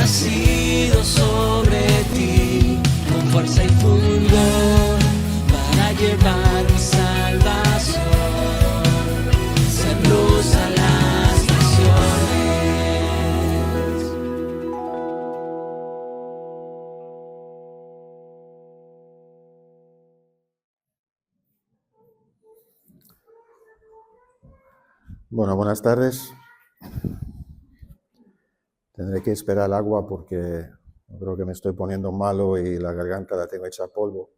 nacido sobre ti, con fuerza y fulgor, para llevar mi salvación, ser luz a las naciones. Bueno, buenas tardes. Tendré que esperar el agua porque creo que me estoy poniendo malo y la garganta la tengo hecha polvo.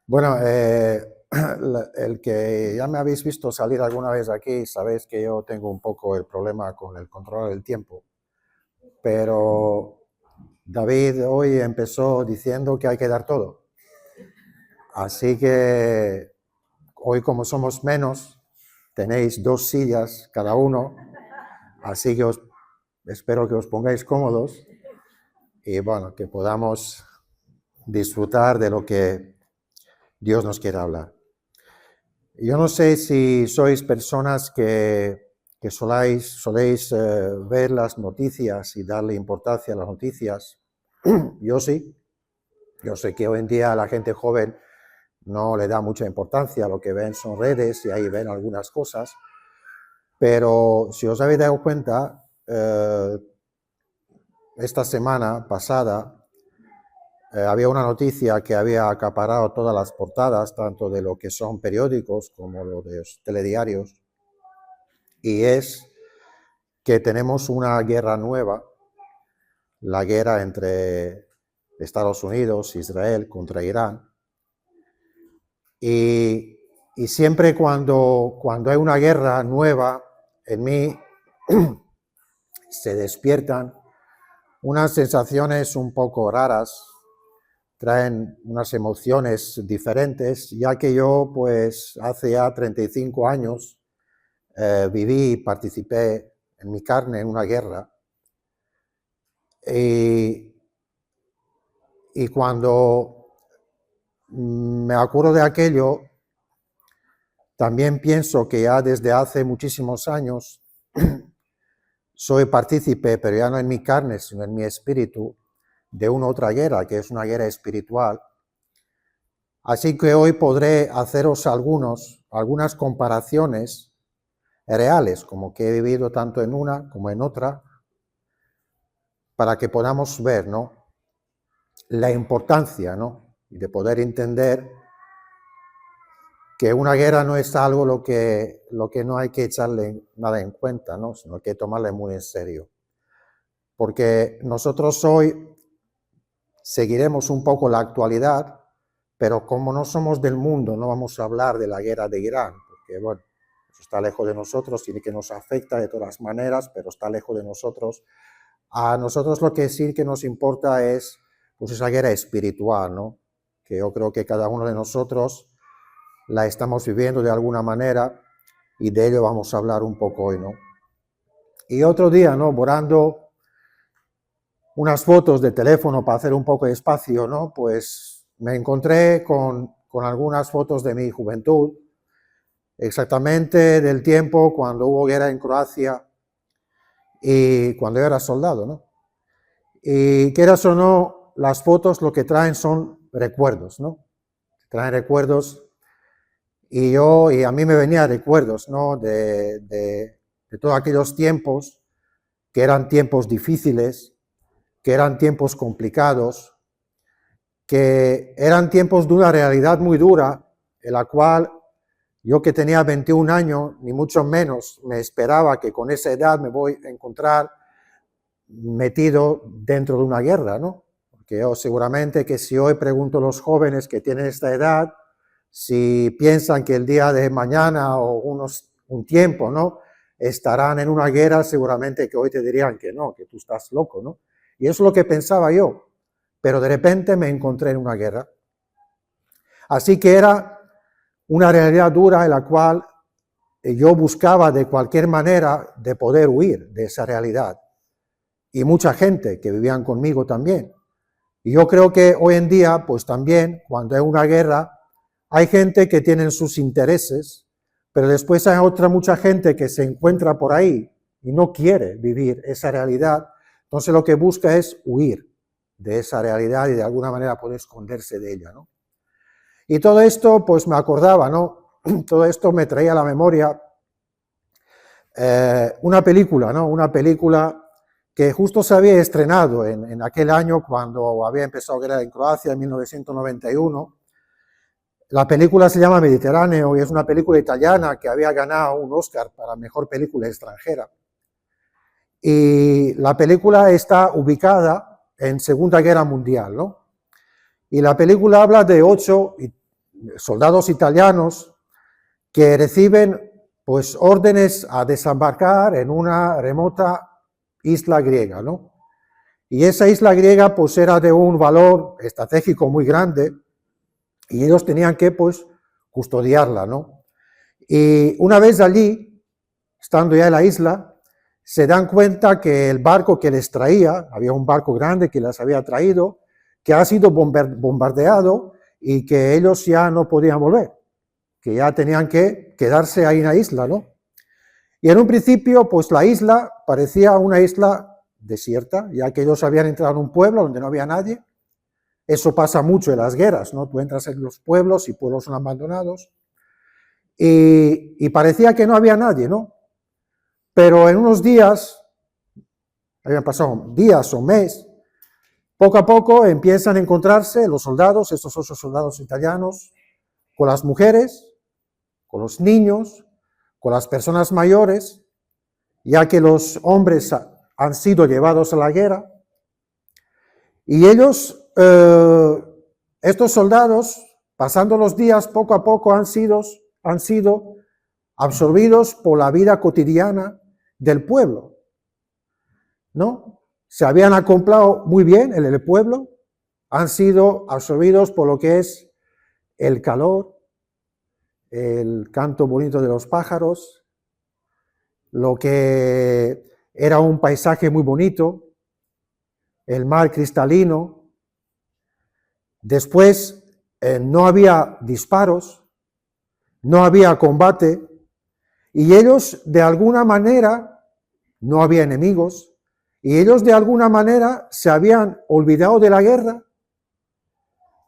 Bueno, el que ya me habéis visto salir alguna vez aquí, sabéis que yo tengo un poco el problema con el control del tiempo. Pero David hoy empezó diciendo que hay que dar todo. Así que hoy, como somos menos, tenéis 2 sillas cada uno. Así que espero que os pongáis cómodos y bueno, que podamos disfrutar de lo que Dios nos quiere hablar. Yo no sé si sois personas que soléis ver las noticias y darle importancia a las noticias. Yo sí. Yo sé que hoy en día la gente joven no le da mucha importancia, lo que ven son redes y ahí ven algunas cosas. Pero si os habéis dado cuenta, esta semana pasada había una noticia que había acaparado todas las portadas, tanto de lo que son periódicos como lo de los telediarios, y es que tenemos una guerra nueva, la guerra entre Estados Unidos e Israel contra Irán. Y siempre cuando hay una guerra nueva, en mí se despiertan unas sensaciones un poco raras, traen unas emociones diferentes, ya que yo pues hace ya 35 años viví y participé en mi carne en una guerra. Y cuando me acuerdo de aquello, también pienso que ya desde hace muchísimos años soy partícipe, pero ya no en mi carne, sino en mi espíritu, de una otra guerra, que es una guerra espiritual. Así que hoy podré haceros algunas comparaciones reales, como que he vivido tanto en una como en otra, para que podamos ver, ¿no?, la importancia, ¿no?, de poder entender que una guerra no es algo lo que no hay que echarle nada en cuenta, ¿no?, sino que hay que tomarle muy en serio. Porque nosotros hoy seguiremos un poco la actualidad, pero como no somos del mundo, no vamos a hablar de la guerra de Irán, porque bueno, eso está lejos de nosotros y que nos afecta de todas maneras, pero está lejos de nosotros. A nosotros lo que sí que nos importa es pues esa guerra espiritual, ¿no?, que yo creo que cada uno de nosotros la estamos viviendo de alguna manera y de ello vamos a hablar un poco hoy, ¿no? Y otro día, ¿no?, borrando unas fotos de teléfono para hacer un poco de espacio, ¿no?, pues me encontré con algunas fotos de mi juventud, exactamente del tiempo cuando hubo guerra en Croacia y cuando yo era soldado, ¿no? Y quieras o no, las fotos lo que traen son recuerdos, ¿no? Traen recuerdos y a mí me venían recuerdos, ¿no?, de todos aquellos tiempos que eran tiempos difíciles, que eran tiempos complicados, que eran tiempos de una realidad muy dura, en la cual yo, que tenía 21 años, ni mucho menos me esperaba que con esa edad me voy a encontrar metido dentro de una guerra, ¿no? Porque yo seguramente que si hoy pregunto a los jóvenes que tienen esta edad, si piensan que el día de mañana o un tiempo, ¿no?, estarán en una guerra, seguramente que hoy te dirían que no, que tú estás loco, ¿no? Y eso es lo que pensaba yo, pero de repente me encontré en una guerra. Así que era una realidad dura en la cual yo buscaba de cualquier manera de poder huir de esa realidad. Y mucha gente que vivían conmigo también. Y yo creo que hoy en día, pues también, cuando hay una guerra, hay gente que tiene sus intereses, pero después hay mucha gente que se encuentra por ahí y no quiere vivir esa realidad, Entonces lo que busca es huir de esa realidad y de alguna manera poder esconderse de ella, ¿no? Y todo esto, pues me acordaba, ¿no? Todo esto me traía a la memoria una película, ¿no? Una película que justo se había estrenado en aquel año cuando había empezado la guerra en Croacia, en 1991. La película se llama Mediterráneo y es una película italiana que había ganado un Oscar para mejor película extranjera. Y la película está ubicada en Segunda Guerra Mundial, ¿no? Y la película habla de 8 soldados italianos que reciben pues órdenes a desembarcar en una remota isla griega, ¿no? Y esa isla griega pues era de un valor estratégico muy grande y ellos tenían que pues custodiarla, ¿no? Y una vez allí, estando ya en la isla, se dan cuenta que el barco que les traía, había un barco grande que les había traído, que ha sido bombardeado y que ellos ya no podían volver, que ya tenían que quedarse ahí en la isla, ¿no? Y en un principio, pues la isla parecía una isla desierta, ya que ellos habían entrado en un pueblo donde no había nadie. Eso pasa mucho en las guerras, ¿no? Tú entras en los pueblos y pueblos son abandonados. Y parecía que no había nadie, ¿no? Pero en unos días, habían pasado días o meses, poco a poco empiezan a encontrarse los soldados, estos 8 soldados italianos, con las mujeres, con los niños, con las personas mayores, ya que los hombres han sido llevados a la guerra. Y ellos, estos soldados, pasando los días, poco a poco han sido absorbidos por la vida cotidiana del pueblo, ¿no? Se habían acoplado muy bien en el pueblo, han sido absorbidos por lo que es el calor, el canto bonito de los pájaros, lo que era un paisaje muy bonito, el mar cristalino. Después no había disparos, no había combate, y ellos de alguna manera, no había enemigos, y ellos de alguna manera se habían olvidado de la guerra,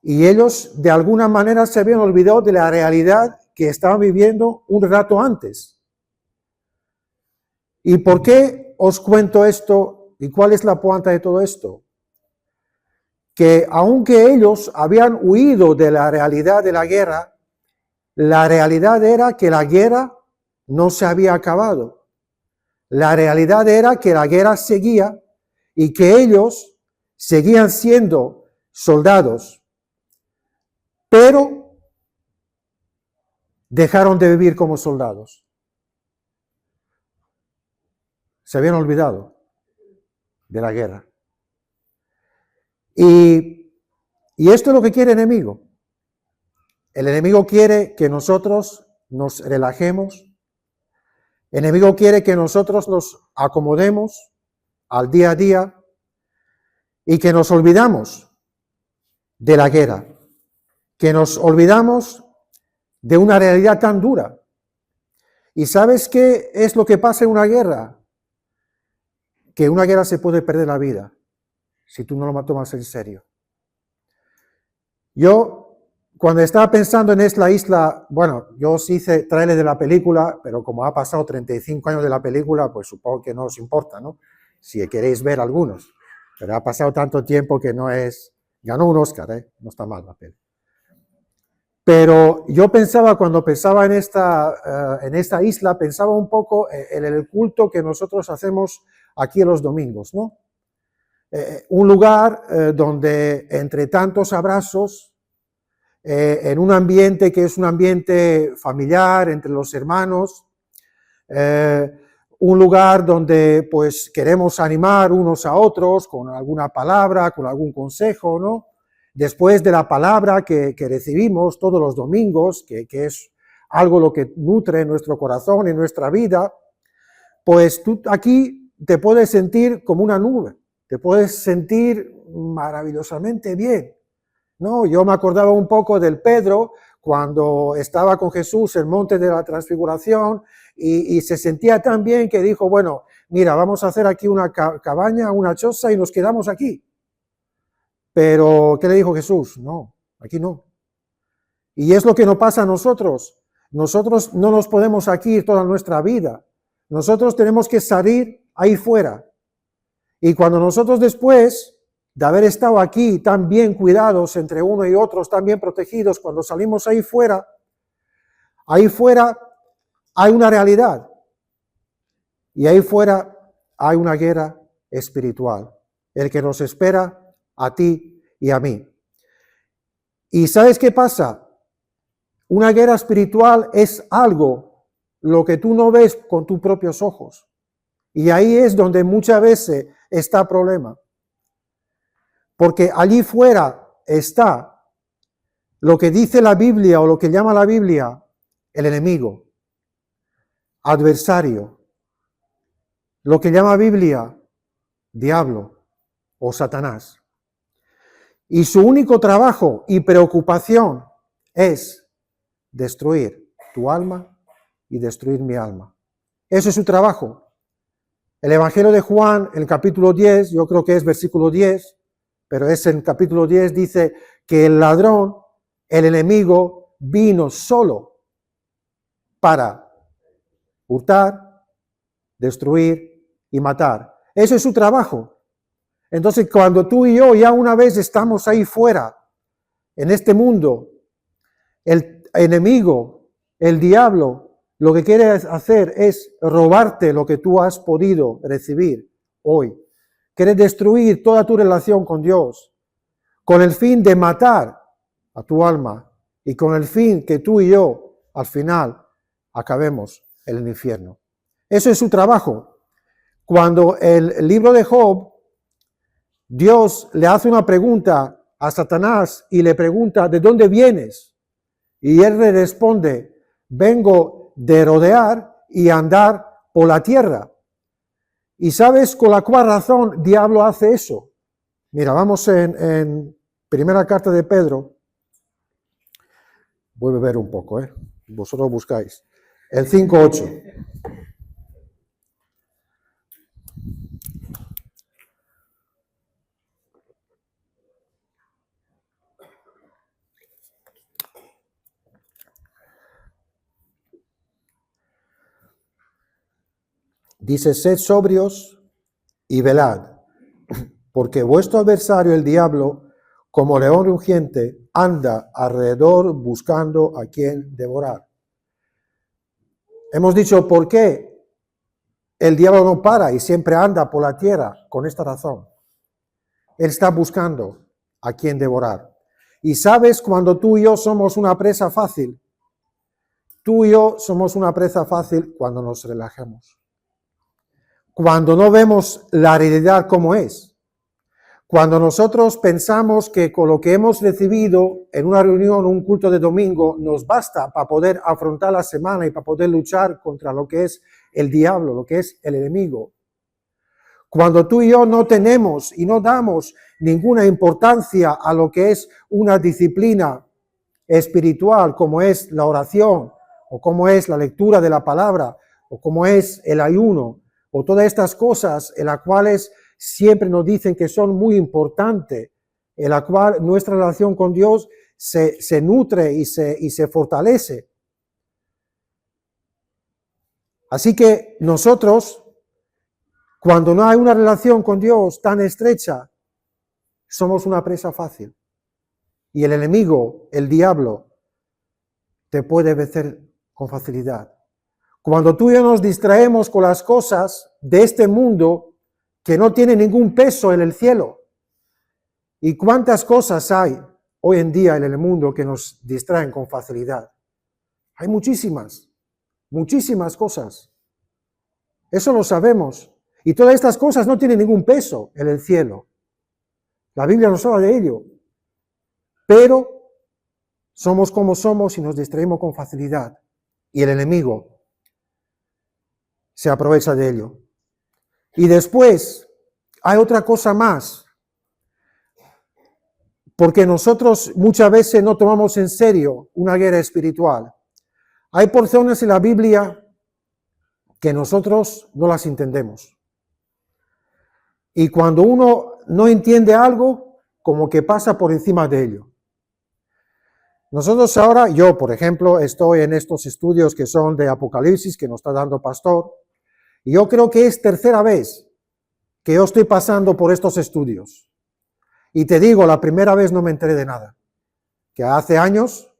y ellos de alguna manera se habían olvidado de la realidad que estaban viviendo un rato antes. ¿Y por qué os cuento esto? ¿Y cuál es la puanta de todo esto? Que aunque ellos habían huido de la realidad de la guerra, la realidad era que la guerra no se había acabado. La realidad era que la guerra seguía y que ellos seguían siendo soldados, pero dejaron de vivir como soldados. Se habían olvidado de la guerra. Y esto es lo que quiere el enemigo. El enemigo quiere que nosotros nos relajemos. El enemigo quiere que nosotros nos acomodemos al día a día y que nos olvidamos de la guerra, que nos olvidamos de una realidad tan dura. ¿Y sabes qué es lo que pasa en una guerra? Que en una guerra se puede perder la vida si tú no lo tomas en serio. Yo, cuando estaba pensando en esta isla, bueno, yo os hice trailer de la película, pero como ha pasado 35 años de la película, pues supongo que no os importa, ¿no? Si queréis ver algunos. Pero ha pasado tanto tiempo que no es... Ganó un Oscar, ¿eh? No está mal la peli. Pero yo pensaba, cuando pensaba en esta isla, pensaba un poco en el culto que nosotros hacemos aquí los domingos, ¿no? Un lugar donde entre tantos abrazos, en un ambiente que es un ambiente familiar entre los hermanos, un lugar donde pues queremos animar unos a otros con alguna palabra, con algún consejo, ¿no? Después de la palabra que recibimos todos los domingos, que es algo lo que nutre nuestro corazón y nuestra vida, pues tú aquí te puedes sentir como una nube, te puedes sentir maravillosamente bien, ¿no? Yo me acordaba un poco del Pedro cuando estaba con Jesús en el monte de la transfiguración y se sentía tan bien que dijo, bueno, mira, vamos a hacer aquí una cabaña, una choza y nos quedamos aquí. Pero, ¿qué le dijo Jesús? No, aquí no. Y es lo que nos pasa a nosotros. Nosotros no nos podemos aquí ir toda nuestra vida. Nosotros tenemos que salir ahí fuera. Y cuando nosotros después de haber estado aquí tan bien cuidados entre uno y otros, tan bien protegidos, cuando salimos ahí fuera hay una realidad. Y ahí fuera hay una guerra espiritual, el que nos espera a ti y a mí. ¿Y sabes qué pasa? Una guerra espiritual es algo lo que tú no ves con tus propios ojos. Y ahí es donde muchas veces está el problema. Porque allí fuera está lo que dice la Biblia o lo que llama la Biblia el enemigo, adversario. Lo que llama Biblia diablo o Satanás. Y su único trabajo y preocupación es destruir tu alma y destruir mi alma. Ese es su trabajo. El Evangelio de Juan, en el capítulo 10, yo creo que es versículo 10, pero es en el capítulo 10, dice que el ladrón, el enemigo, vino solo para hurtar, destruir y matar. Eso es su trabajo. Entonces, cuando tú y yo ya una vez estamos ahí fuera, en este mundo, el enemigo, el diablo, lo que quiere hacer es robarte lo que tú has podido recibir hoy. Quiere destruir toda tu relación con Dios, con el fin de matar a tu alma y con el fin que tú y yo, al final, acabemos en el infierno. Eso es su trabajo. Cuando el libro de Job, Dios le hace una pregunta a Satanás y le pregunta, ¿de dónde vienes? Y él le responde, vengo de rodear y andar por la tierra. ¿Y sabes con la cual razón diablo hace eso? Mira, vamos en primera carta de Pedro. Voy a beber un poco, vosotros buscáis. El 5:8. Dice, sed sobrios y velad, porque vuestro adversario el diablo, como león rugiente, anda alrededor buscando a quien devorar. Hemos dicho, ¿por qué el diablo no para y siempre anda por la tierra? Con esta razón. Él está buscando a quien devorar. Y sabes, cuando tú y yo somos una presa fácil, tú y yo somos una presa fácil cuando nos relajamos. Cuando no vemos la realidad como es. Cuando nosotros pensamos que con lo que hemos recibido en una reunión o un culto de domingo nos basta para poder afrontar la semana y para poder luchar contra lo que es el diablo, lo que es el enemigo. Cuando tú y yo no tenemos y no damos ninguna importancia a lo que es una disciplina espiritual, como es la oración, o como es la lectura de la palabra, o como es el ayuno, o todas estas cosas en las cuales siempre nos dicen que son muy importantes, en la cual nuestra relación con Dios se nutre y se fortalece. Así que nosotros, cuando no hay una relación con Dios tan estrecha, somos una presa fácil. Y el enemigo, el diablo, te puede vencer con facilidad. Cuando tú y yo nos distraemos con las cosas de este mundo que no tienen ningún peso en el cielo. ¿Y cuántas cosas hay hoy en día en el mundo que nos distraen con facilidad? Hay muchísimas, muchísimas cosas. Eso lo sabemos. Y todas estas cosas no tienen ningún peso en el cielo. La Biblia nos habla de ello. Pero somos como somos y nos distraemos con facilidad. Y el enemigo se aprovecha de ello. Y después hay otra cosa más. Porque nosotros muchas veces no tomamos en serio una guerra espiritual. Hay porciones en la Biblia que nosotros no las entendemos. Y cuando uno no entiende algo, como que pasa por encima de ello. Nosotros ahora, yo por ejemplo, estoy en estos estudios que son de Apocalipsis, que nos está dando Pastor, y yo creo que es tercera vez que yo estoy pasando por estos estudios. Y te digo, la primera vez no me enteré de nada. Que hace años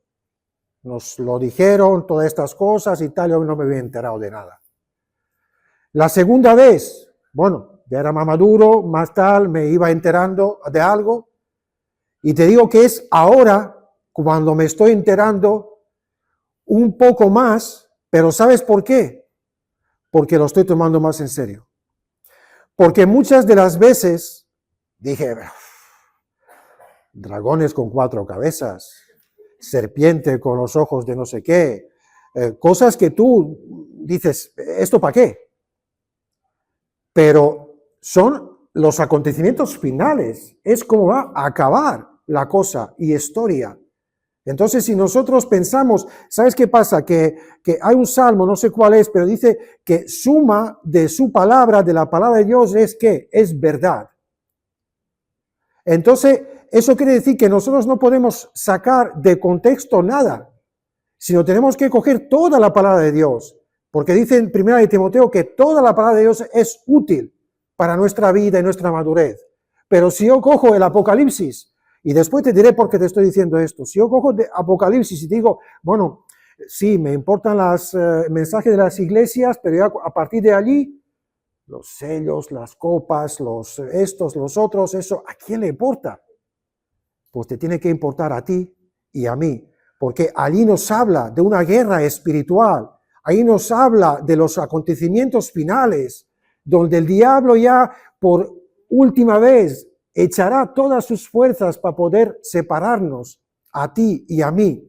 nos lo dijeron, todas estas cosas y tal, yo no me había enterado de nada. La segunda vez, bueno, ya era más maduro, más tal, me iba enterando de algo. Y te digo que es ahora cuando me estoy enterando un poco más, pero ¿sabes por qué? Porque lo estoy tomando más en serio. Porque muchas de las veces dije, dragones con 4 cabezas, serpiente con los ojos de no sé qué, cosas que tú dices, ¿esto para qué? Pero son los acontecimientos finales, es como va a acabar la cosa y historia. Entonces, si nosotros pensamos, ¿sabes qué pasa? Que hay un salmo, no sé cuál es, pero dice que suma de su palabra, de la palabra de Dios, es que es verdad. Entonces, eso quiere decir que nosotros no podemos sacar de contexto nada, sino tenemos que coger toda la palabra de Dios, porque dice en 1 Timoteo que toda la palabra de Dios es útil para nuestra vida y nuestra madurez. Pero si yo cojo el Apocalipsis, y después te diré por qué te estoy diciendo esto, si yo cojo de Apocalipsis y digo, bueno, sí, me importan los mensajes de las iglesias, pero ya a partir de allí, los sellos, las copas, los estos, los otros, eso, ¿a quién le importa? Pues te tiene que importar a ti y a mí, porque allí nos habla de una guerra espiritual, ahí nos habla de los acontecimientos finales, donde el diablo ya por última vez echará todas sus fuerzas para poder separarnos a ti y a mí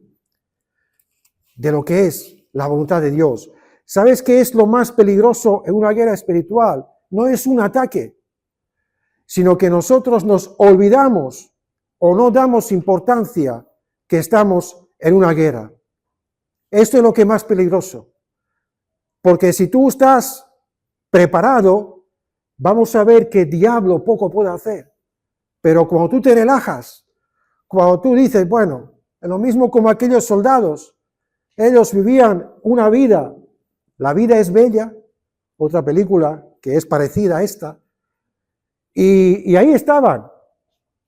de lo que es la voluntad de Dios. ¿Sabes qué es lo más peligroso en una guerra espiritual? No es un ataque, sino que nosotros nos olvidamos o no damos importancia que estamos en una guerra. Esto es lo que es más peligroso. Porque si tú estás preparado, vamos a ver que el diablo poco puede hacer. Pero cuando tú te relajas, cuando tú dices, bueno, es lo mismo como aquellos soldados, ellos vivían una vida, La vida es bella, otra película que es parecida a esta, y ahí estaban,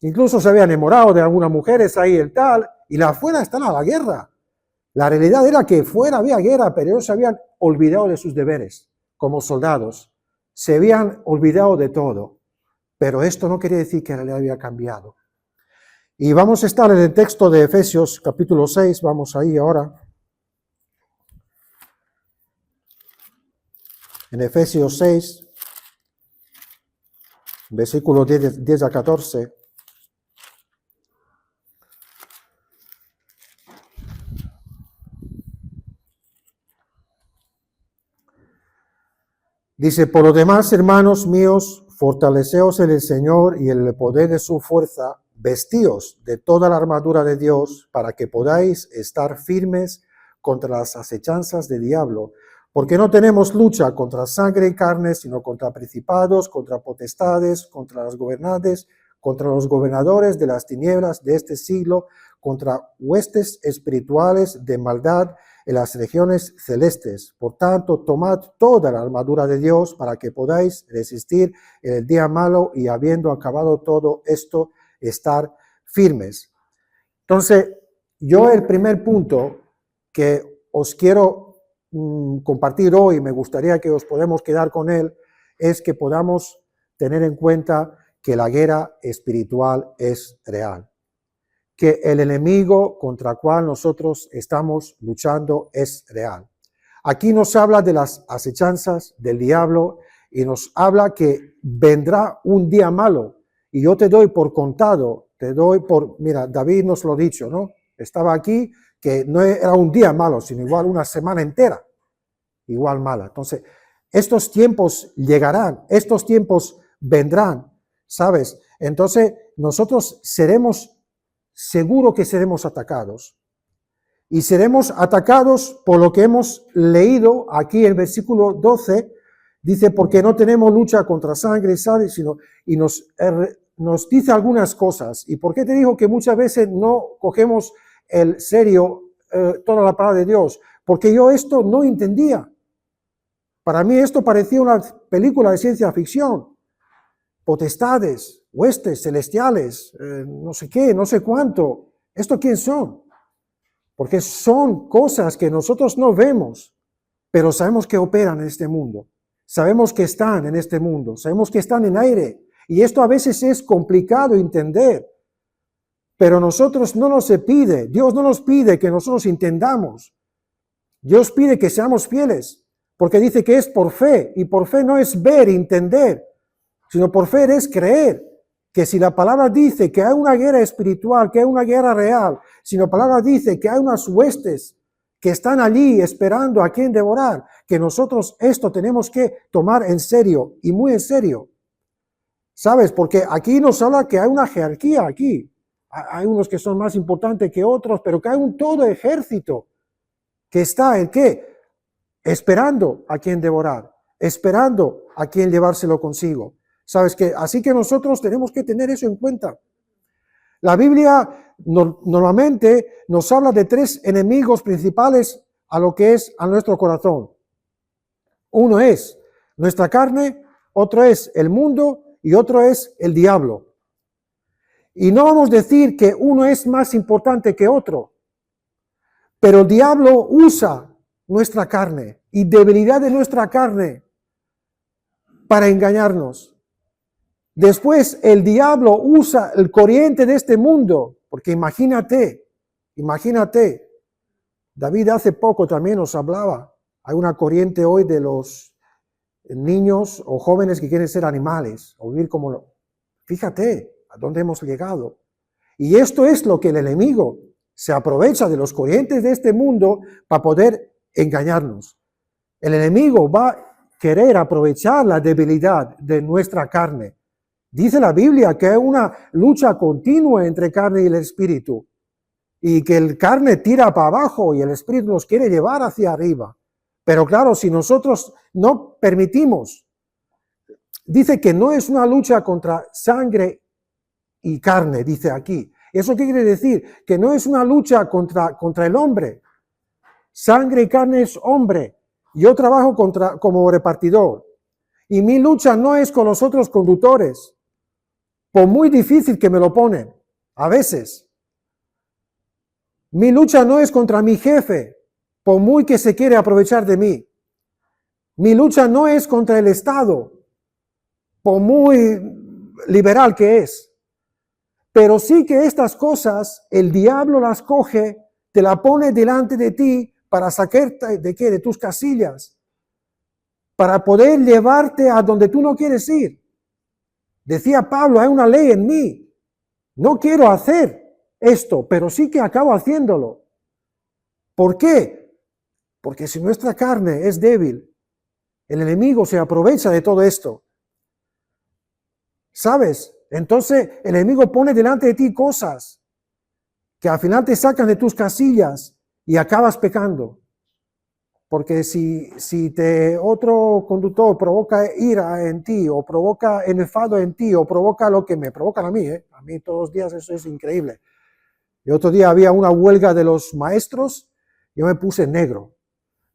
incluso se habían enamorado de algunas mujeres ahí el tal, y la afuera están a la guerra. La realidad era que fuera había guerra, pero ellos se habían olvidado de sus deberes como soldados, se habían olvidado de todo. Pero esto no quiere decir que la realidad había cambiado. Y vamos a estar en el texto de Efesios capítulo 6, vamos ahí ahora. En Efesios 6, versículos 10 a 14. Dice, por lo demás, hermanos míos, fortaleceos en el Señor y en el poder de su fuerza, vestíos de toda la armadura de Dios para que podáis estar firmes contra las acechanzas del diablo, porque no tenemos lucha contra sangre y carne, sino contra principados, contra potestades, contra las gobernantes, contra los gobernadores de las tinieblas de este siglo, contra huestes espirituales de maldad en las regiones celestes. Por tanto, tomad toda la armadura de Dios para que podáis resistir en el día malo y habiendo acabado todo esto, estar firmes. Entonces, yo el primer punto que os quiero compartir hoy, me gustaría que os podamos quedar con él, es que podamos tener en cuenta que la guerra espiritual es real. Que el enemigo contra el cual nosotros estamos luchando es real. Aquí nos habla de las acechanzas del diablo y nos habla que vendrá un día malo. Y yo te doy por contado, mira, David nos lo ha dicho, ¿no? Estaba aquí, que no era un día malo, sino igual una semana entera, igual mala. Entonces, estos tiempos llegarán, estos tiempos vendrán, ¿sabes? Entonces, nosotros seguro que seremos atacados. Y seremos atacados por lo que hemos leído aquí en el versículo 12, Dice, porque no tenemos lucha contra sangre y sangre, sino, y nos dice algunas cosas. ¿Y por qué te digo que muchas veces no cogemos el serio toda la palabra de Dios? Porque yo esto no entendía. Para mí esto parecía una película de ciencia ficción. Potestades, huestes celestiales, no sé qué, no sé cuánto. ¿Esto quién son? Porque son cosas que nosotros no vemos, pero sabemos que operan en este mundo. Sabemos que están en este mundo, sabemos que están en aire. Y esto a veces es complicado entender. Pero nosotros no nos pide, Dios no nos pide que nosotros entendamos. Dios pide que seamos fieles, porque dice que es por fe. Y por fe no es ver e entender, sino por fe es creer. Que si la palabra dice que hay una guerra espiritual, que hay una guerra real, si la palabra dice que hay unas huestes que están allí esperando a quien devorar, que nosotros esto tenemos que tomar en serio y muy en serio. ¿Sabes? Porque aquí nos habla que hay una jerarquía aquí. Hay unos que son más importantes que otros, pero que hay un todo ejército que está en qué? Esperando a quien devorar, esperando a quien llevárselo consigo. ¿Sabes qué? Así que nosotros tenemos que tener eso en cuenta. La Biblia normalmente nos habla de tres enemigos principales a lo que es a nuestro corazón. Uno es nuestra carne, otro es el mundo y otro es el diablo. Y no vamos a decir que uno es más importante que otro, pero el diablo usa nuestra carne y debilidad de nuestra carne para engañarnos. Después el diablo usa el corriente de este mundo, porque imagínate, David hace poco también nos hablaba, hay una corriente hoy de los niños o jóvenes que quieren ser animales, o vivir como, fíjate a dónde hemos llegado. Y esto es lo que el enemigo se aprovecha de los corrientes de este mundo para poder engañarnos. El enemigo va a querer aprovechar la debilidad de nuestra carne. Dice la Biblia que hay una lucha continua entre carne y el espíritu, y que el carne tira para abajo y el espíritu nos quiere llevar hacia arriba. Pero claro, si nosotros no permitimos, dice que no es una lucha contra sangre y carne, dice aquí. ¿Eso qué quiere decir? Que no es una lucha contra el hombre. Sangre y carne es hombre. Yo trabajo como repartidor. Y mi lucha no es con los otros conductores. Por muy difícil que me lo ponen, a veces. Mi lucha no es contra mi jefe, por muy que se quiere aprovechar de mí. Mi lucha no es contra el Estado, por muy liberal que es. Pero sí que estas cosas, el diablo las coge, te la pone delante de ti para sacarte ¿de qué? De tus casillas, para poder llevarte a donde tú no quieres ir. Decía Pablo, hay una ley en mí. No quiero hacer esto, pero sí que acabo haciéndolo. ¿Por qué? Porque si nuestra carne es débil, el enemigo se aprovecha de todo esto. ¿Sabes? Entonces el enemigo pone delante de ti cosas que al final te sacan de tus casillas y acabas pecando. Porque si otro conductor provoca ira en ti, o provoca enfado en ti, o provoca lo que me provocan a mí todos los días eso es increíble. El otro día había una huelga de los maestros, yo me puse negro,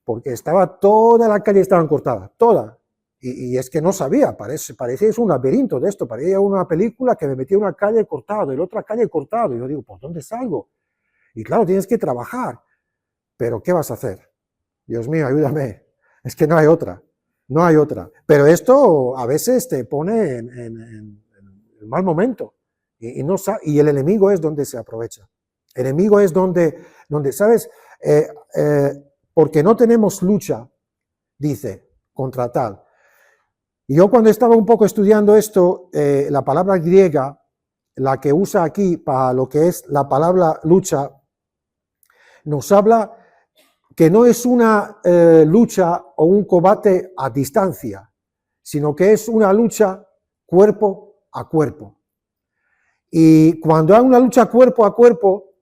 porque toda la calle estaba cortada, toda. Y es que no sabía, parecía un laberinto de esto, parecía una película que me metía una calle cortada y la otra calle cortada. Y yo digo, ¿por dónde salgo? Y claro, tienes que trabajar, pero ¿qué vas a hacer? Dios mío, ayúdame. Es que no hay otra. Pero esto a veces te pone en mal momento. Y el enemigo es donde se aprovecha. El enemigo es donde ¿sabes? Porque no tenemos lucha, dice, contra tal. Y yo cuando estaba un poco estudiando esto, la palabra griega, la que usa aquí para lo que es la palabra lucha, nos habla que no es una lucha o un combate a distancia, sino que es una lucha cuerpo a cuerpo. Y cuando hay una lucha cuerpo a cuerpo,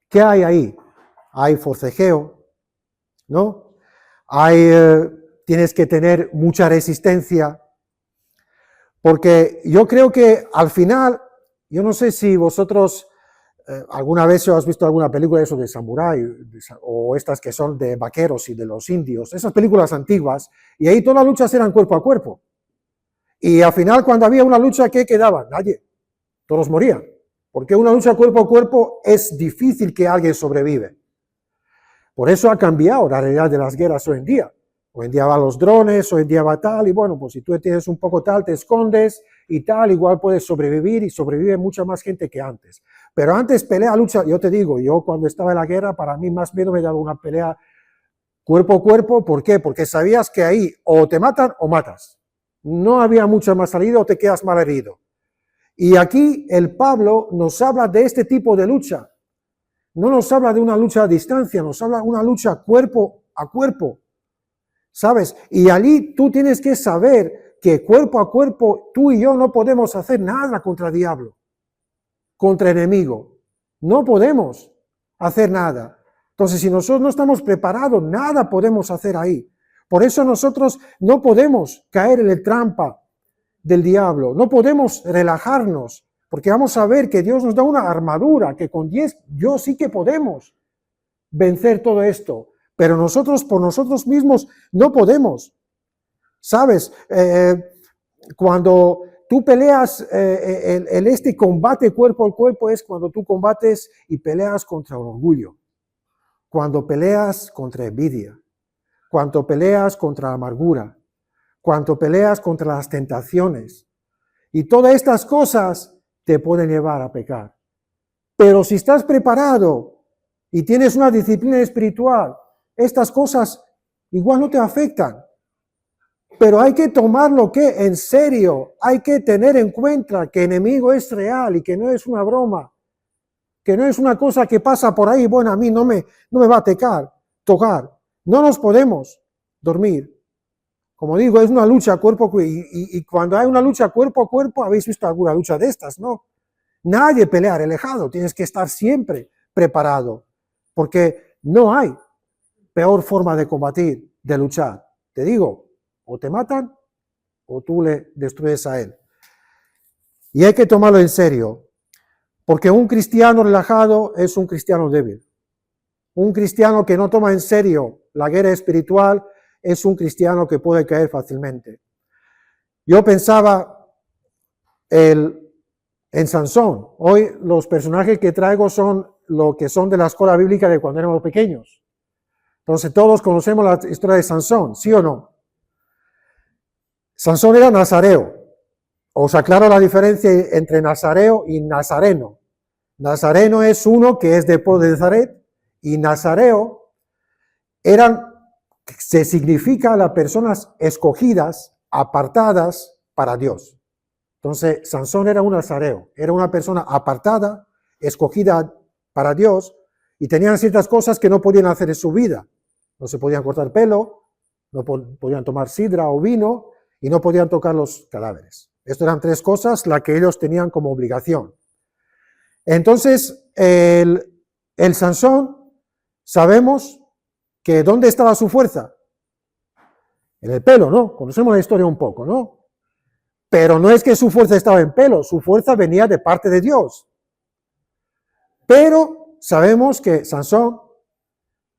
¿qué hay ahí? Hay forcejeo, ¿no? Hay tienes que tener mucha resistencia, porque yo creo que al final, yo no sé si vosotros alguna vez os has visto alguna película de eso de samurái, o estas que son de vaqueros y de los indios, esas películas antiguas, y ahí todas las luchas eran cuerpo a cuerpo. Y al final, cuando había una lucha, ¿qué quedaba? Nadie. Todos morían. Porque una lucha cuerpo a cuerpo es difícil que alguien sobrevive. Por eso ha cambiado la realidad de las guerras hoy en día. Hoy en día van los drones, hoy en día va tal, y bueno, pues si tú tienes un poco tal, te escondes y tal, igual puedes sobrevivir, y sobrevive mucha más gente que antes. Pero antes, pelea, lucha, yo te digo, yo cuando estaba en la guerra, para mí más miedo me daba una pelea cuerpo a cuerpo. ¿Por qué? Porque sabías que ahí o te matan o matas. No había mucha más salida, o te quedas mal herido. Y aquí el Pablo nos habla de este tipo de lucha. No nos habla de una lucha a distancia, nos habla de una lucha cuerpo a cuerpo. ¿Sabes? Y allí tú tienes que saber que cuerpo a cuerpo tú y yo no podemos hacer nada contra el diablo, contra el enemigo. No podemos hacer nada. Entonces, si nosotros no estamos preparados, nada podemos hacer ahí. Por eso nosotros no podemos caer en la trampa del diablo, no podemos relajarnos, porque vamos a ver que Dios nos da una armadura, que con 10 yo sí que podemos vencer todo esto, pero nosotros por nosotros mismos no podemos. ¿Sabes? Cuando tú peleas, este combate cuerpo a cuerpo es cuando tú combates y peleas contra el orgullo, cuando peleas contra envidia, cuando peleas contra la amargura, cuando peleas contra las tentaciones. Y todas estas cosas te pueden llevar a pecar. Pero si estás preparado y tienes una disciplina espiritual, estas cosas igual no te afectan. Pero hay que tomarlo que en serio, hay que tener en cuenta que el enemigo es real y que no es una broma, que no es una cosa que pasa por ahí, bueno, a mí no me va a tocar. No nos podemos dormir. Como digo, es una lucha cuerpo a cuerpo, y cuando hay una lucha cuerpo a cuerpo, habéis visto alguna lucha de estas, ¿no? Nadie pelea relajado, tienes que estar siempre preparado, porque no hay peor forma de combatir, de luchar. Te digo, o te matan o tú le destruyes a él. Y hay que tomarlo en serio, porque un cristiano relajado es un cristiano débil. Un cristiano que no toma en serio la guerra espiritual es un cristiano que puede caer fácilmente. Yo pensaba en Sansón. Hoy los personajes que traigo son lo que son de la escuela bíblica de cuando éramos pequeños. Entonces todos conocemos la historia de Sansón, ¿sí o no? Sansón era nazareo. Os aclaro la diferencia entre nazareo y nazareno. Nazareno es uno que es de Nazaret, y nazareo se significa las personas escogidas, apartadas para Dios. Entonces, Sansón era un nazareo, era una persona apartada, escogida para Dios, y tenían ciertas cosas que no podían hacer en su vida. No se podían cortar pelo, no podían tomar sidra o vino, y no podían tocar los cadáveres. Estas eran 3 cosas las que ellos tenían como obligación. Entonces, el Sansón, sabemos que ¿dónde estaba su fuerza? En el pelo, ¿no? Conocemos la historia un poco, ¿no? Pero no es que su fuerza estaba en pelo, su fuerza venía de parte de Dios. Pero sabemos que Sansón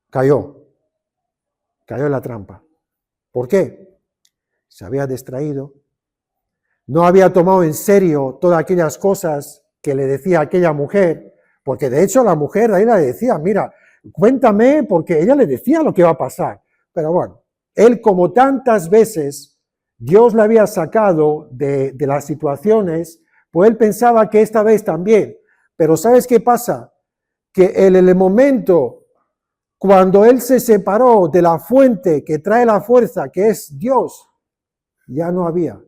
cayó en la trampa. ¿Por qué? Se había distraído, no había tomado en serio todas aquellas cosas que le decía aquella mujer, porque de hecho la mujer ahí le decía, mira, cuéntame, porque ella le decía lo que iba a pasar. Pero bueno, él, como tantas veces Dios le había sacado de las situaciones, pues él pensaba que esta vez también. Pero ¿sabes qué pasa? Que en el momento cuando él se separó de la fuente que trae la fuerza, que es Dios, ya no había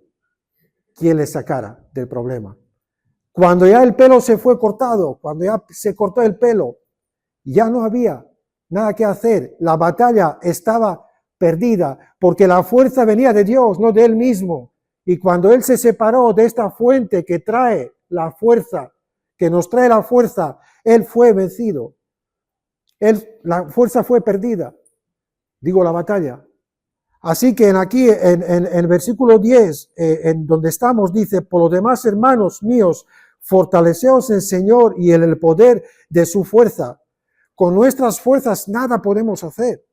quien le sacara del problema. Cuando ya el pelo se fue cortado, cuando ya se cortó el pelo, ya no había nada que hacer. La batalla estaba perdida, porque la fuerza venía de Dios, no de él mismo. Y cuando él se separó de esta fuente que trae la fuerza, que nos trae la fuerza, él fue vencido. La fuerza fue perdida. Digo, la batalla. Así que aquí en el versículo 10, en donde estamos, dice, por lo demás, hermanos míos, fortaleceos en el Señor y en el poder de su fuerza. Con nuestras fuerzas nada podemos hacer.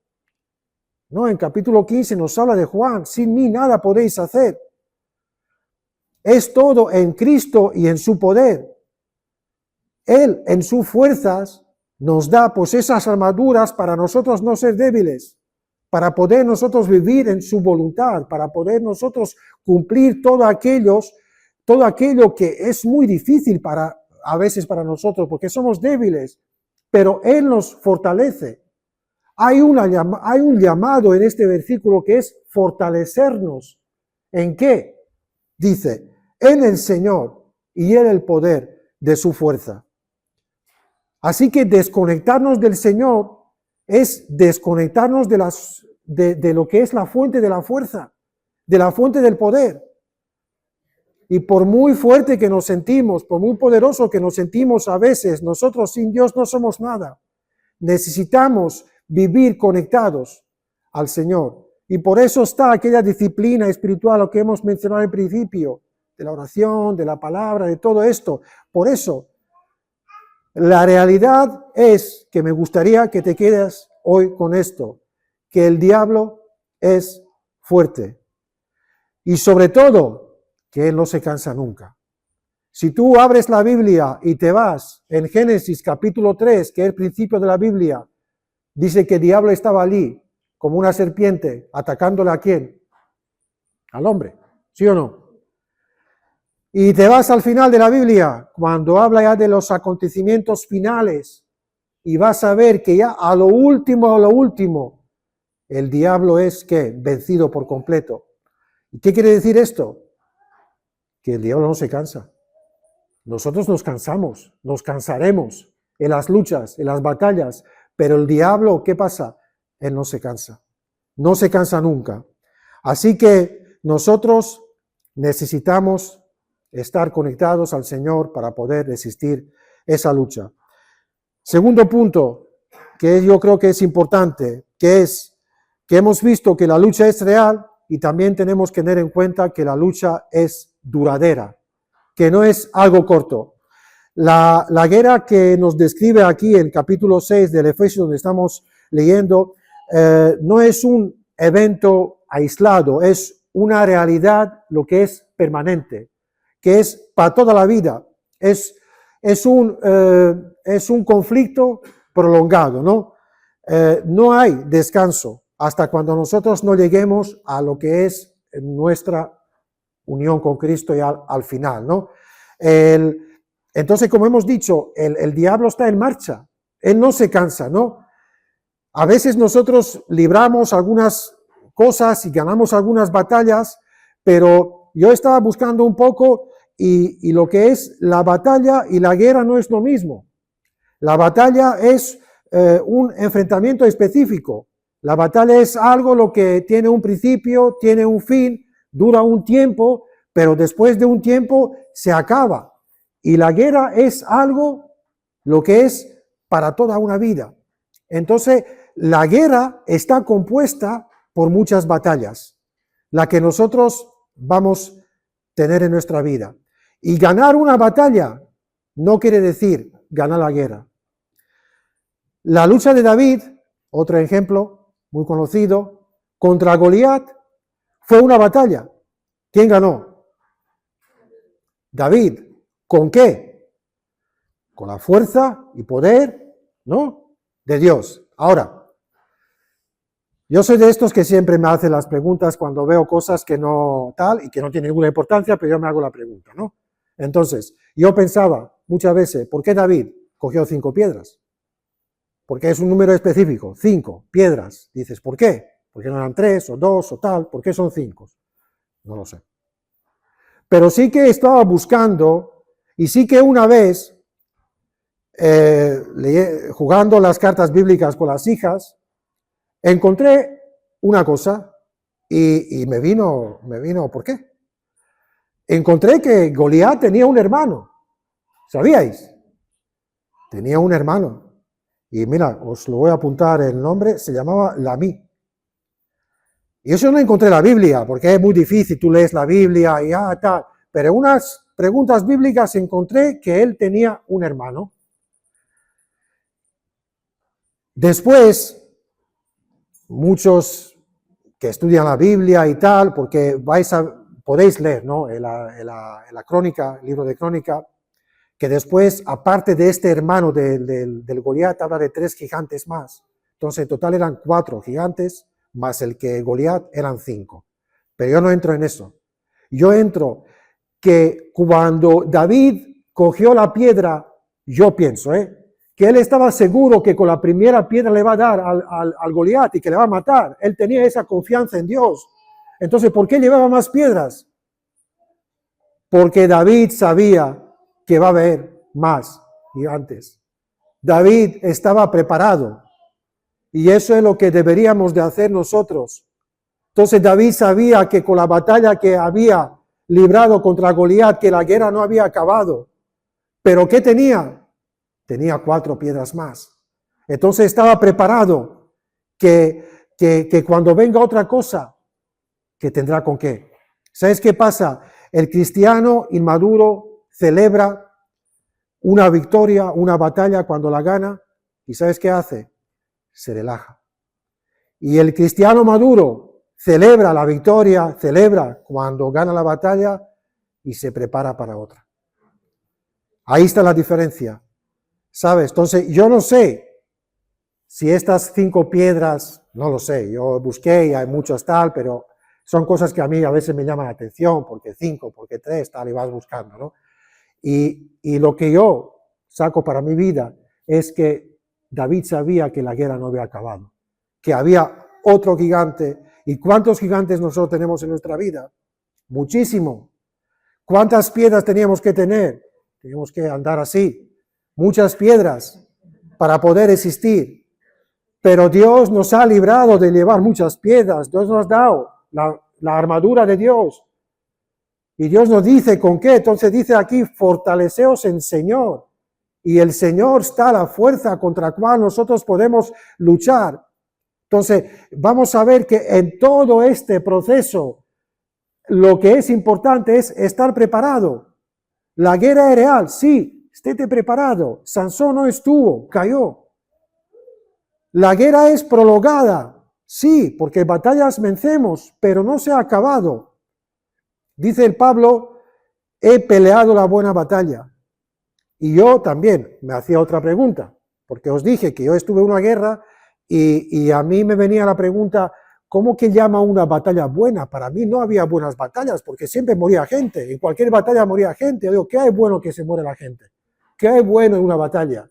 ¿No? En capítulo 15 nos habla de Juan, sin mí nada podéis hacer. Es todo en Cristo y en su poder. Él en sus fuerzas nos da pues esas armaduras para nosotros no ser débiles, para poder nosotros vivir en su voluntad, para poder nosotros cumplir todo aquello que es muy difícil a veces para nosotros, porque somos débiles, pero Él nos fortalece. Hay un llamado en este versículo que es fortalecernos. ¿En qué? Dice, en el Señor y en el poder de su fuerza. Así que desconectarnos del Señor es desconectarnos de lo que es la fuente de la fuerza, de la fuente del poder. Y por muy fuerte que nos sentimos, por muy poderoso que nos sentimos a veces, nosotros sin Dios no somos nada. Necesitamos vivir conectados al Señor. Y por eso está aquella disciplina espiritual, lo que hemos mencionado al principio, de la oración, de la palabra, de todo esto. Por eso, la realidad es que me gustaría que te quedes hoy con esto, que el diablo es fuerte. Y sobre todo, que él no se cansa nunca. Si tú abres la Biblia y te vas en Génesis capítulo 3, que es el principio de la Biblia, dice que el diablo estaba allí como una serpiente, atacándole ¿a quién? Al hombre, ¿sí o no? Y te vas al final de la Biblia, cuando habla ya de los acontecimientos finales, y vas a ver que ya a lo último, el diablo es ¿qué? Vencido por completo. ¿Y qué quiere decir esto? Que el diablo no se cansa. Nosotros nos cansamos, nos cansaremos en las luchas, en las batallas, pero el diablo, ¿qué pasa? Él no se cansa nunca. Así que nosotros necesitamos estar conectados al Señor para poder resistir esa lucha. Segundo punto, que yo creo que es importante, que es que hemos visto que la lucha es real y también tenemos que tener en cuenta que la lucha es duradera, que no es algo corto. La guerra que nos describe aquí en capítulo 6 del Efesios, donde estamos leyendo, no es un evento aislado, es una realidad, lo que es permanente, que es para toda la vida. Es un conflicto prolongado, ¿no? No hay descanso hasta cuando nosotros no lleguemos a lo que es nuestra unión con Cristo y al final, ¿no? Entonces, como hemos dicho, el diablo está en marcha, él no se cansa, ¿no? A veces nosotros libramos algunas cosas y ganamos algunas batallas, pero yo estaba buscando un poco y lo que es la batalla y la guerra no es lo mismo. La batalla es un enfrentamiento específico. La batalla es algo lo que tiene un principio, tiene un fin, dura un tiempo, pero después de un tiempo se acaba. Y la guerra es algo lo que es para toda una vida. Entonces, la guerra está compuesta por muchas batallas, la que nosotros vamos a tener en nuestra vida. Y ganar una batalla no quiere decir ganar la guerra. La lucha de David, otro ejemplo muy conocido, contra Goliat, fue una batalla. ¿Quién ganó? David. ¿Con qué? Con la fuerza y poder, ¿no? De Dios. Ahora, yo soy de estos que siempre me hacen las preguntas cuando veo cosas que no tal y que no tienen ninguna importancia, pero yo me hago la pregunta, ¿no? Entonces, yo pensaba muchas veces, ¿por qué David cogió 5 piedras? Porque es un número específico, 5 piedras. Dices, ¿por qué? ¿Por qué no eran 3 o 2 o tal? ¿Por qué son 5? No lo sé. Pero sí que estaba buscando, y sí que una vez, jugando las cartas bíblicas con las hijas, encontré una cosa y me vino, ¿por qué? Encontré que Goliat tenía un hermano. ¿Sabíais? Tenía un hermano. Y mira, os lo voy a apuntar el nombre, se llamaba Lamí. Y eso no encontré en la Biblia, porque es muy difícil, tú lees la Biblia y tal. Pero unas preguntas bíblicas encontré que él tenía un hermano. Después, muchos que estudian la Biblia y tal, porque podéis leer, ¿no? En la crónica, el libro de crónica, que después, aparte de este hermano del Goliat, habla de 3 gigantes más. Entonces, en total eran 4 gigantes, más el que Goliat eran 5. Pero yo no entro en eso. Yo entro que cuando David cogió la piedra, yo pienso, que él estaba seguro que con la primera piedra le va a dar al Goliat y que le va a matar. Él tenía esa confianza en Dios. Entonces, ¿por qué llevaba más piedras? Porque David sabía que va a haber más gigantes. David estaba preparado. Y eso es lo que deberíamos de hacer nosotros. Entonces David sabía que con la batalla que había librado contra Goliat, que la guerra no había acabado. ¿Pero qué tenía? Tenía 4 piedras más. Entonces estaba preparado que cuando venga otra cosa, que tendrá con qué. ¿Sabes qué pasa? El cristiano inmaduro celebra una victoria, una batalla cuando la gana, y ¿sabes qué hace? Se relaja. Y el cristiano maduro celebra la victoria, celebra cuando gana la batalla y se prepara para otra. Ahí está la diferencia, ¿sabes? Entonces, yo no sé si estas 5 piedras, no lo sé, yo busqué y hay muchas tal, pero son cosas que a mí a veces me llaman la atención, porque 5, porque 3, tal, y vas buscando, ¿no? Y lo que yo saco para mi vida es que David sabía que la guerra no había acabado, que había otro gigante. ¿Y cuántos gigantes nosotros tenemos en nuestra vida? Muchísimo. ¿Cuántas piedras teníamos que tener? Teníamos que andar así, muchas piedras para poder existir. Pero Dios nos ha librado de llevar muchas piedras. Dios nos ha dado la armadura de Dios. Y Dios nos dice con qué. Entonces dice aquí, fortaleceos en Señor. Y el Señor está la fuerza contra la cual nosotros podemos luchar. Entonces, vamos a ver que en todo este proceso, lo que es importante es estar preparado. La guerra es real, sí, estéte preparado. Sansón no estuvo, cayó. La guerra es prolongada, sí, porque batallas vencemos, pero no se ha acabado. Dice el Pablo, he peleado la buena batalla. Y yo también me hacía otra pregunta, porque os dije que yo estuve en una guerra y a mí me venía la pregunta, ¿cómo que llama una batalla buena? Para mí no había buenas batallas, porque siempre moría gente, en cualquier batalla moría gente. Yo digo, ¿qué hay bueno que se muere la gente? ¿Qué hay bueno en una batalla?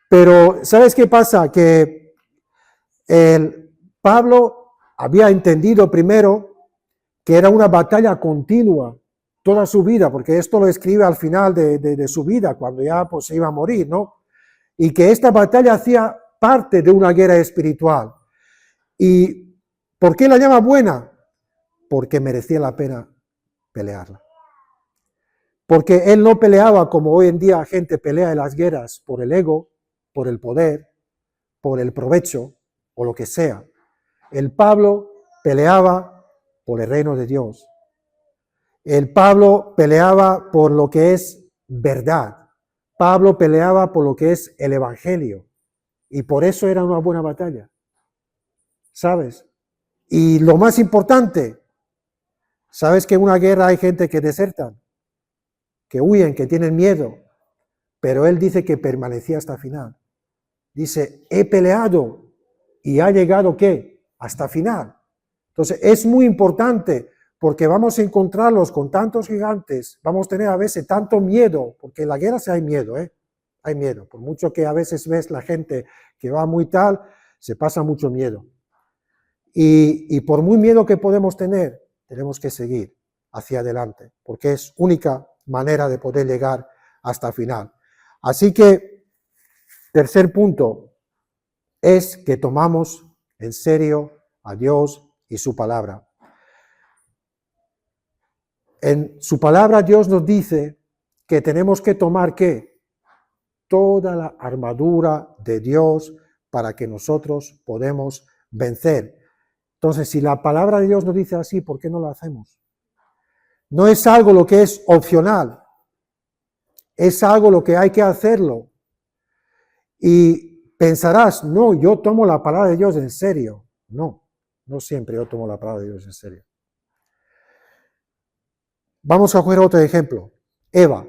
Pero, ¿sabes qué pasa? Que Pablo había entendido primero que era una batalla continua toda su vida, porque esto lo escribe al final de su vida, cuando ya pues, se iba a morir, ¿no? Y que esta batalla hacía parte de una guerra espiritual. ¿Y por qué la llama buena? Porque merecía la pena pelearla. Porque él no peleaba como hoy en día gente pelea en las guerras por el ego, por el poder, por el provecho o lo que sea. El Pablo peleaba por el reino de Dios. El Pablo peleaba por lo que es verdad. Pablo peleaba por lo que es el evangelio. Y por eso era una buena batalla. ¿Sabes? Y lo más importante, ¿sabes que en una guerra hay gente que desertan? Que huyen, que tienen miedo. Pero él dice que permanecía hasta el final. Dice, he peleado y ha llegado, ¿qué? Hasta el final. Entonces, es muy importante porque vamos a encontrarlos con tantos gigantes, vamos a tener a veces tanto miedo, porque en la guerra sí hay miedo, hay miedo. Por mucho que a veces ves la gente que va muy tal, se pasa mucho miedo. Y por muy miedo que podemos tener, tenemos que seguir hacia adelante, porque es única manera de poder llegar hasta el final. Así que, tercer punto, es que tomamos en serio a Dios y su palabra. En su palabra Dios nos dice que tenemos que tomar ¿qué? Toda la armadura de Dios para que nosotros podamos vencer. Entonces, si la palabra de Dios nos dice así, ¿por qué no lo hacemos? No es algo lo que es opcional, es algo lo que hay que hacerlo. Y pensarás, no, yo tomo la palabra de Dios en serio. No, no siempre yo tomo la palabra de Dios en serio. Vamos a coger otro ejemplo. Eva,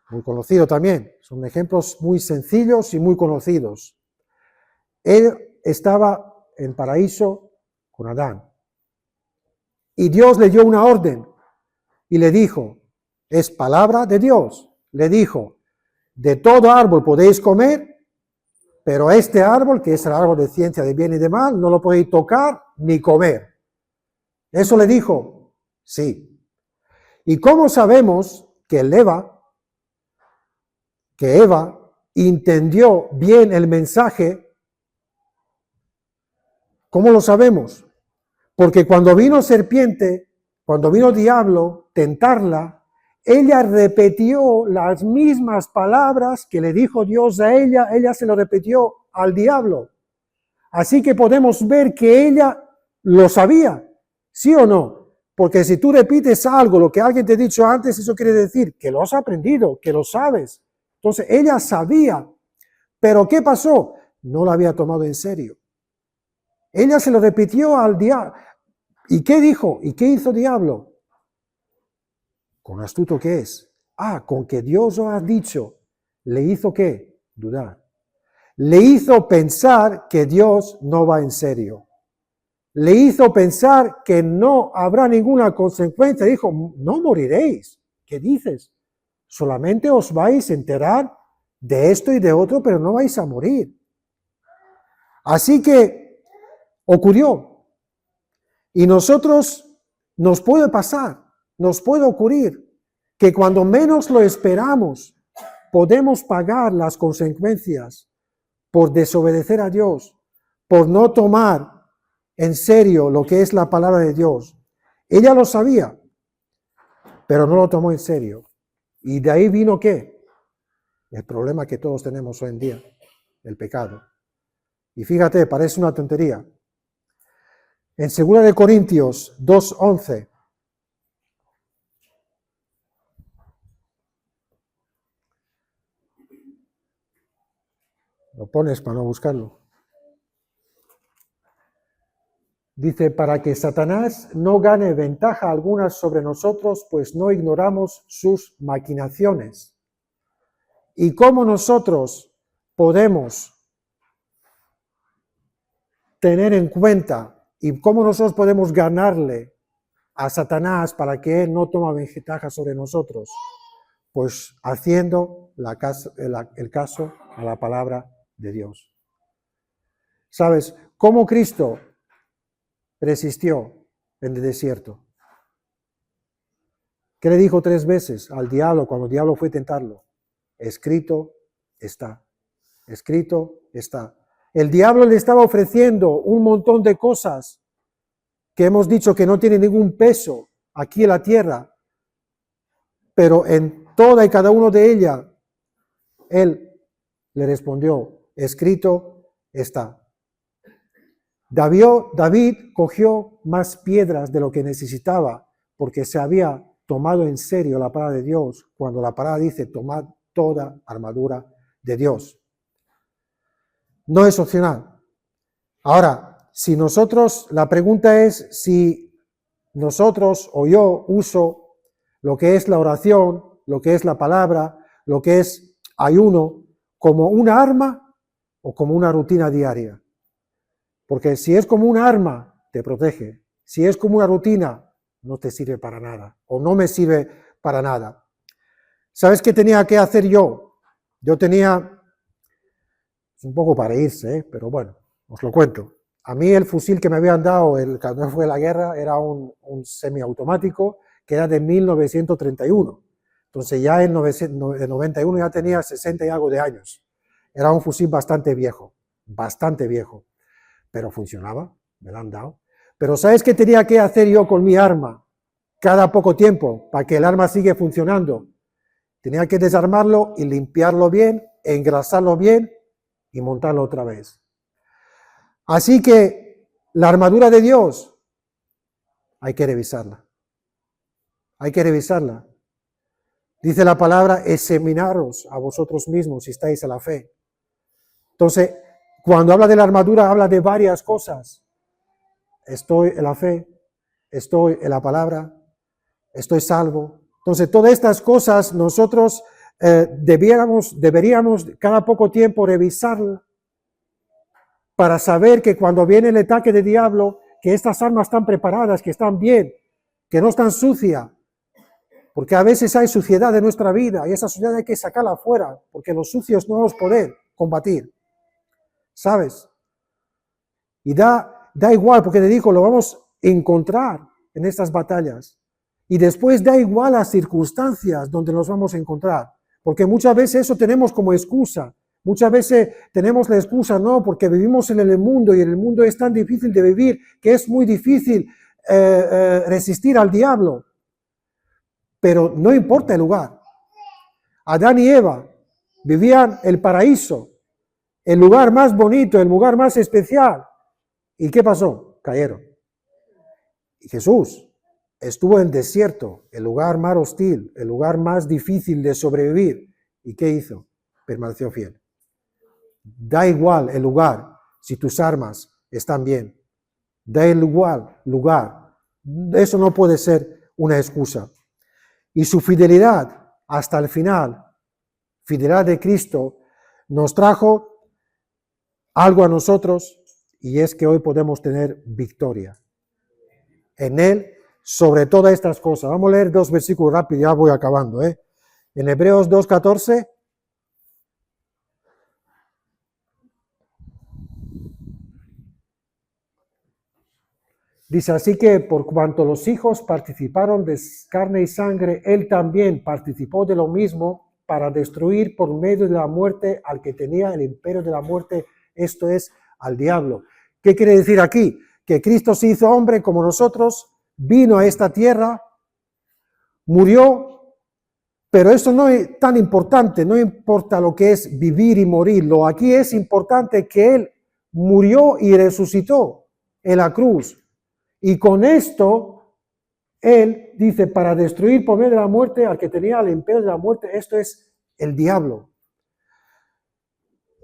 muy conocido también. Son ejemplos muy sencillos y muy conocidos. Él estaba en paraíso con Adán. Y Dios le dio una orden y le dijo, es palabra de Dios, le dijo, de todo árbol podéis comer, pero este árbol, que es el árbol de ciencia de bien y de mal, no lo podéis tocar ni comer. ¿Eso le dijo? Sí. ¿Y cómo sabemos que Eva entendió bien el mensaje? ¿Cómo lo sabemos? Porque cuando vino serpiente, cuando vino diablo, tentarla, ella repitió las mismas palabras que le dijo Dios a ella se lo repitió al diablo. Así que podemos ver que ella lo sabía, ¿sí o no? Porque si tú repites algo, lo que alguien te ha dicho antes, eso quiere decir que lo has aprendido, que lo sabes. Entonces ella sabía, pero ¿qué pasó? No lo había tomado en serio. Ella se lo repitió al diablo. ¿Y qué dijo? ¿Y qué hizo diablo? Con astuto que es. Con que Dios lo ha dicho. ¿Le hizo qué? Dudar. Le hizo pensar que Dios no va en serio. Le hizo pensar que no habrá ninguna consecuencia. Dijo, no moriréis. ¿Qué dices? Solamente os vais a enterar de esto y de otro, pero no vais a morir. Así que ocurrió. Y nosotros nos puede pasar, nos puede ocurrir que cuando menos lo esperamos, podemos pagar las consecuencias por desobedecer a Dios, por no tomar en serio lo que es la palabra de Dios. Ella lo sabía, pero no lo tomó en serio. Y de ahí vino ¿qué? El problema que todos tenemos hoy en día, el pecado. Y fíjate, parece una tontería. En 2 Corintios 2:11, lo pones para no buscarlo. Dice, para que Satanás no gane ventaja alguna sobre nosotros, pues no ignoramos sus maquinaciones. ¿Y cómo nosotros podemos tener en cuenta y cómo nosotros podemos ganarle a Satanás para que él no tome ventaja sobre nosotros? Pues haciendo el caso a la palabra de Dios. ¿Sabes? ¿Cómo Cristo resistió en el desierto? ¿Qué le dijo 3 veces al diablo cuando el diablo fue a tentarlo? Escrito está. Escrito está. El diablo le estaba ofreciendo un montón de cosas que hemos dicho que no tienen ningún peso aquí en la tierra, pero en toda y cada una de ellas, él le respondió, escrito está. David cogió más piedras de lo que necesitaba porque se había tomado en serio la palabra de Dios cuando la palabra dice tomad toda armadura de Dios. No es opcional. Ahora, si nosotros, la pregunta es si nosotros o yo uso lo que es la oración, lo que es la palabra, lo que es ayuno, como una arma o como una rutina diaria. Porque si es como un arma, te protege. Si es como una rutina, no te sirve para nada. O no me sirve para nada. ¿Sabes qué tenía que hacer yo? Yo tenía, es un poco para irse, pero bueno, os lo cuento. A mí el fusil que me habían dado cuando fue la guerra era un semiautomático que era de 1931. Entonces ya en 91 ya tenía 60 y algo de años. Era un fusil bastante viejo, pero funcionaba, me lo han dado. Pero ¿sabes qué tenía que hacer yo con mi arma? Cada poco tiempo, para que el arma siga funcionando. Tenía que desarmarlo y limpiarlo bien, engrasarlo bien y montarlo otra vez. Así que La armadura de Dios, hay que revisarla. Hay que revisarla. Dice la palabra, examinaros a vosotros mismos si estáis en la fe. Entonces, cuando habla de la armadura, habla de varias cosas. Estoy en la fe, estoy en la palabra, estoy salvo. Entonces, todas estas cosas nosotros deberíamos cada poco tiempo revisarla para saber que cuando viene el ataque del diablo, que estas armas están preparadas, que están bien, que no están sucias. Porque a veces hay suciedad en nuestra vida y esa suciedad hay que sacarla afuera, porque los sucios no los podemos combatir. ¿Sabes? Y da igual, porque te digo, lo vamos a encontrar en estas batallas. Y después da igual las circunstancias donde nos vamos a encontrar. Porque muchas veces eso tenemos como excusa. Muchas veces tenemos la excusa, no, porque vivimos en el mundo y en el mundo es tan difícil de vivir que es muy difícil resistir al diablo. Pero no importa el lugar. Adán y Eva vivían el paraíso, el lugar más bonito, el lugar más especial. ¿Y qué pasó? Cayeron. Y Jesús estuvo en el desierto, el lugar más hostil, el lugar más difícil de sobrevivir. ¿Y qué hizo? Permaneció fiel. Da igual el lugar si tus armas están bien. Da igual lugar. Eso no puede ser una excusa. Y su fidelidad hasta el final, fidelidad de Cristo, nos trajo algo a nosotros y es que hoy podemos tener victoria en Él sobre todas estas cosas. Vamos a leer 2 versículos rápidos, ya voy acabando. En Hebreos 2:14. Dice, así que por cuanto los hijos participaron de carne y sangre, Él también participó de lo mismo para destruir por medio de la muerte al que tenía el imperio de la muerte, esto es, al diablo. ¿Qué quiere decir aquí? Que Cristo se hizo hombre como nosotros, vino a esta tierra, murió, pero eso no es tan importante, no importa lo que es vivir y morir, lo aquí es importante que Él murió y resucitó en la cruz. Y con esto, Él dice, para destruir por medio de la muerte al que tenía el imperio de la muerte, esto es el diablo.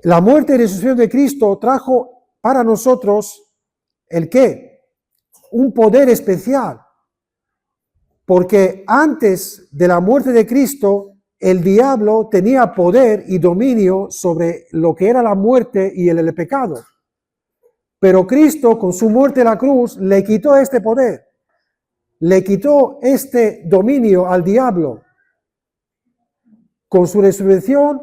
La muerte y resurrección de Cristo trajo para nosotros, ¿el qué? Un poder especial. Porque antes de la muerte de Cristo, el diablo tenía poder y dominio sobre lo que era la muerte y el pecado. Pero Cristo, con su muerte en la cruz, le quitó este poder. Le quitó este dominio al diablo. Con su resurrección,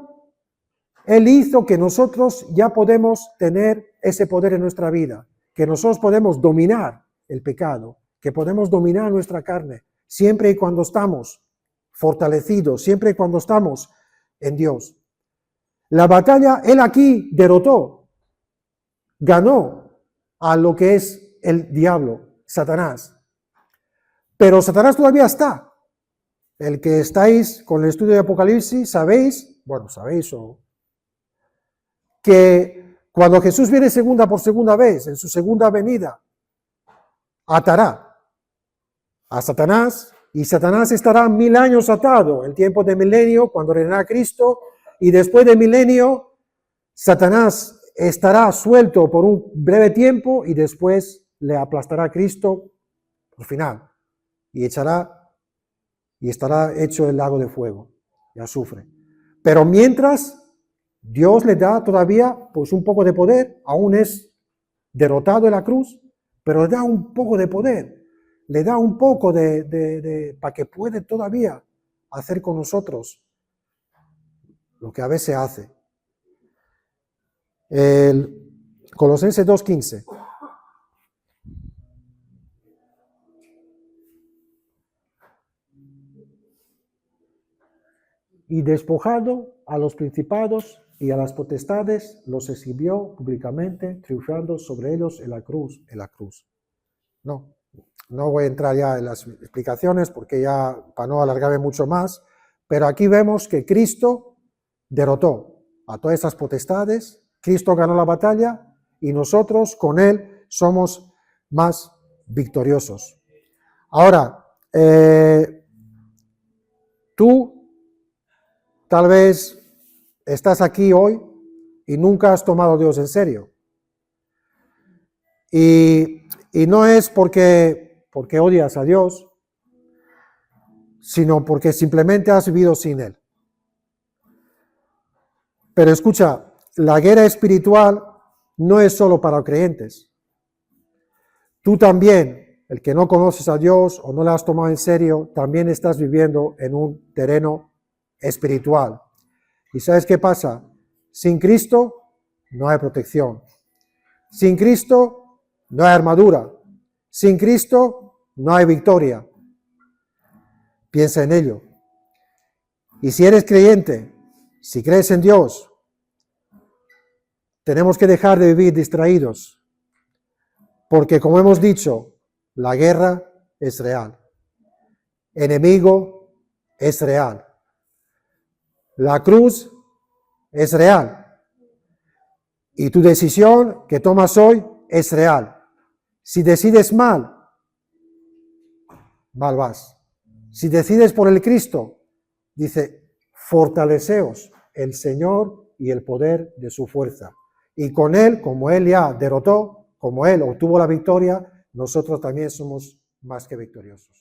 Él hizo que nosotros ya podemos tener ese poder en nuestra vida. Que nosotros podemos dominar el pecado. Que podemos dominar nuestra carne. Siempre y cuando estamos fortalecidos. Siempre y cuando estamos en Dios. La batalla, Él aquí derrotó. Ganó a lo que es el diablo, Satanás. Pero Satanás todavía está. El que estáis con el estudio de Apocalipsis, sabéis que cuando Jesús viene por segunda vez, en su segunda venida, atará a Satanás, y Satanás estará 1000 años atado, el tiempo de milenio, cuando reinará Cristo, y después de milenio, Satanás estará suelto por un breve tiempo y después le aplastará a Cristo al final y estará hecho el lago de fuego y azufre. Pero mientras Dios le da todavía pues un poco de poder, aún es derrotado en la cruz, pero le da un poco de poder, le da un poco para que puede todavía hacer con nosotros lo que a veces hace. Colosenses 2:15. Y despojado a los principados y a las potestades, los exhibió públicamente, triunfando sobre ellos en la cruz. No voy a entrar ya en las explicaciones porque ya para no alargarme mucho más, pero aquí vemos que Cristo derrotó a todas estas potestades. Cristo ganó la batalla y nosotros con Él somos más victoriosos. Ahora, tú tal vez estás aquí hoy y nunca has tomado a Dios en serio. Y no es porque odias a Dios, sino porque simplemente has vivido sin Él. Pero escucha, la guerra espiritual no es solo para creyentes. Tú también, el que no conoces a Dios o no le has tomado en serio, también estás viviendo en un terreno espiritual. ¿Y sabes qué pasa? Sin Cristo no hay protección. Sin Cristo no hay armadura. Sin Cristo no hay victoria. Piensa en ello. Y si eres creyente, si crees en Dios, tenemos que dejar de vivir distraídos. Porque como hemos dicho, la guerra es real. Enemigo es real. La cruz es real. Y tu decisión que tomas hoy es real. Si decides mal, mal vas. Si decides por el Cristo, dice, fortaleceos el Señor y el poder de su fuerza. Y con Él, como Él ya derrotó, como Él obtuvo la victoria, nosotros también somos más que victoriosos.